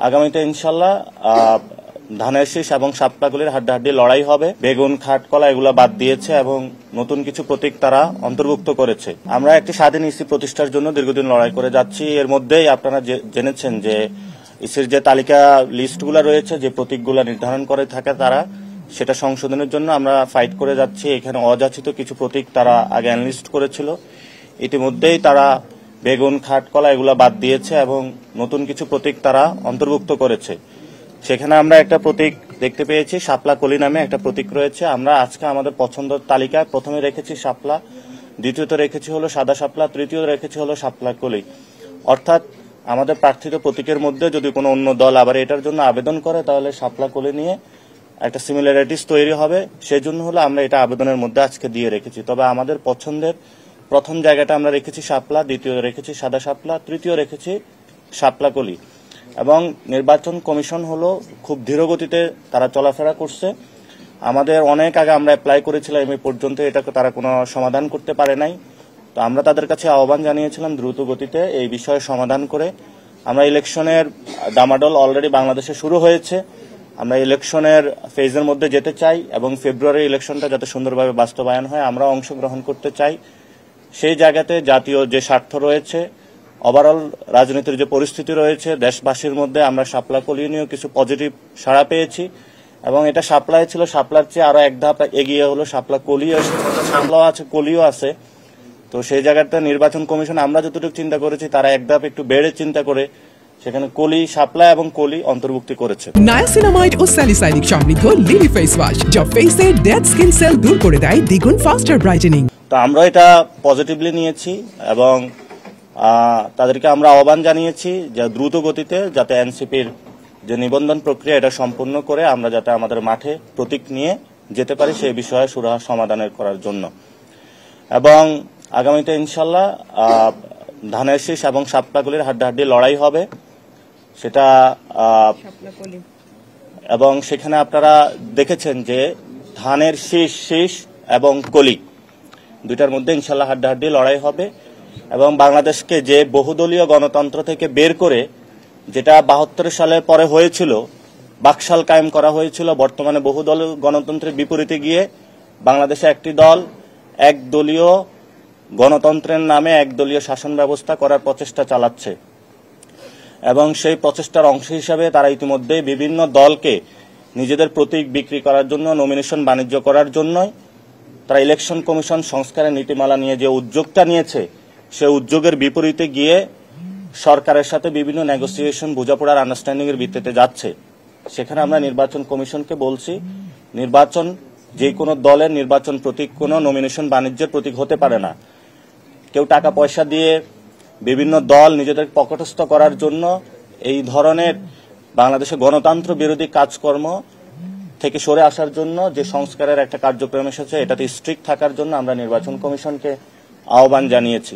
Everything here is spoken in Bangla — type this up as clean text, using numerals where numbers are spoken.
আগামীতে ইনশাল্লাহ ধানের শীষ এবং শাপলাকলির হাড্ডাহাড্ডি লড়াই হবে। বেগুন, খাটকলা এগুলো বাদ দিয়েছে এবং নতুন কিছু প্রতীক তারা অন্তর্ভুক্ত করেছে। আমরা একটি স্বাধীন ইসি প্রতিষ্ঠার জন্য দীর্ঘদিন লড়াই করে যাচ্ছি। এর মধ্যেই আপনারা জেনেছেন যে ইসির যে তালিকা লিস্টগুলো রয়েছে, যে প্রতীকগুলো নির্ধারণ করে থাকে তারা, সেটা সংশোধনের জন্য আমরা ফাইট করে যাচ্ছি। এখানে অযাচিত কিছু প্রতীক তারা আগে অ্যানলিস্ট করেছিল, ইতিমধ্যেই তারা বেগুন, খাটকলা এগুলো বাদ দিয়েছে এবং নতুন কিছু প্রতীক তারা অন্তর্ভুক্ত করেছে। সেখানে আমরা একটা প্রতীক দেখতে পেয়েছি, শাপলাকলি নামে একটা প্রতীক রয়েছে। আমরা আজকে আমাদের পছন্দের তালিকায় প্রথমে রেখেছি শাপলা, দ্বিতীয়ত রেখেছি হলো সাদা শাপলা, তৃতীয় রেখেছি হলো শাপলাকলি। অর্থাৎ আমাদের প্রার্থিত প্রতীকের মধ্যে যদি কোনো অন্য দল আবার এটার জন্য আবেদন করে তাহলে শাপলাকলি নিয়ে একটা সিমিলারিটিস তৈরি হবে। সেজন্য হলো আমরা এটা আবেদনের মধ্যে আজকে দিয়ে রেখেছি। তবে আমাদের পছন্দের প্রথম জায়গাটা আমরা রেখেছি শাপলা, দ্বিতীয় রেখেছি সাদা শাপলা, তৃতীয় রেখেছি শাপলাকলি। এবং নির্বাচন কমিশন হলো খুব ধীরগতিতে তারা চলাফেরা করছে। আমাদের অনেক আগে আমরা অ্যাপ্লাই করেছিলাম, এই পর্যন্ত এটাকে তারা কোনো সমাধান করতে পারে নাই। তো আমরা তাদের কাছে আহ্বান জানিয়েছিলাম দ্রুত গতিতে এই বিষয়ে সমাধান করে। আমরা ইলেকশনের ডামাডোল অলরেডি বাংলাদেশে শুরু হয়েছে। আমরা ইলেকশনের ফেজের মধ্যে যেতে চাই এবং ফেব্রুয়ারির ইলেকশনটা যাতে সুন্দরভাবে বাস্তবায়ন হয় আমরা অংশগ্রহণ করতে চাই। সেই জায়গাতে জাতীয় যে স্বার্থ রয়েছে, ওভারঅল রাজনীতির যে পরিস্থিতি রয়েছে দেশবাসীর মধ্যে, আমরা শাপলাকলি নিয়েও কিছু পজিটিভ সাড়া পেয়েছি এবং এটা শাপলায় ছিল, শাপলার চেয়ে আরো এক ধাপ এগিয়ে হলো শাপলাকলি। শাপলাও আছে, কলিও আছে। তো সেই জায়গাতে নির্বাচন কমিশন আমরা যতটুকু চিন্তা করেছি তারা এক ধাপ একটু বেড়ে চিন্তা করে সেখানে কলি, শাপলা এবং কলি অন্তর্ভুক্তি করেছে। নায়াসিনামাইড ও স্যালিসাইলিক সমৃদ্ধ লিলি ফেস ওয়াশ যা ফেসের ডেড স্কিন সেল দূর করে দেয় দ্বিগুণ ফাস্টার ব্রাইটেনিং। তো আমরা এটা পজিটিভলি নিয়েছি এবং তাদেরকে আমরা আহ্বান জানিয়েছি যে দ্রুত গতিতে যাতে এনসিপির যে নিবন্ধন প্রক্রিয়া এটা সম্পূর্ণ করে আমরা যাতে আমাদের মাঠে প্রতীক নিয়ে যেতে পারি সেই বিষয়ে সুরাহা সমাধানের করার জন্য। এবং আগামীতে ইনশাল্লাহ ধানের শীষ এবং শাপলাকলির হাড্ডাহাড্ডি লড়াই হবে সেটা। এবং সেখানে আপনারা দেখেছেন যে ধানের শীষ এবং কলি দুইটার মধ্যে ইনশাল্লাহ হাড্ডাহাড্ডি লড়াই হবে। এবং বাংলাদেশকে যে বহুদলীয় গণতন্ত্র থেকে বের করে, যেটা 72 সালের পরে হয়েছিল, বাকশাল কায়েম করা হয়েছিল, বর্তমানে বহুদলীয় গণতন্ত্রের বিপরীতে গিয়ে বাংলাদেশে একটি দল একদলীয় গণতন্ত্রের নামে একদলীয় শাসন ব্যবস্থা করার প্রচেষ্টা চালাচ্ছে। এবং সেই প্রচেষ্টার অংশ হিসাবে তারা ইতিমধ্যে বিভিন্ন দলকে নিজেদের প্রতীক বিক্রি করার জন্য, নমিনেশন বাণিজ্য করার জন্য তারা ইলেকশন কমিশন সংস্কারের নীতিমালা নিয়ে যে উদ্যোগটা নিয়েছে সেই উদ্যোগের বিপরীতে গিয়ে সরকারের সাথে বিভিন্ন নেগোসিয়েশন, বোঝাপড়ার আন্ডারস্ট্যান্ডিং এর ভিত্তিতে যাচ্ছে। সেখানে আমরা নির্বাচন কমিশনকে বলছি, নির্বাচন যে কোনো দলের নির্বাচন প্রতীক কোনো নমিনেশন বাণিজ্যের প্রতীক হতে পারে না। কেউ টাকা পয়সা দিয়ে বিভিন্ন দল নিজেদের পকেটস্থ করার জন্য এই ধরনের বাংলাদেশে গণতন্ত্র বিরোধী কাজকর্ম থেকে সরে আসার জন্য যে সংস্কারের একটা কার্যক্রম এসেছে এটাতে স্ট্রিক্ট থাকার জন্য আমরা নির্বাচন কমিশনকে আহ্বান জানিয়েছি।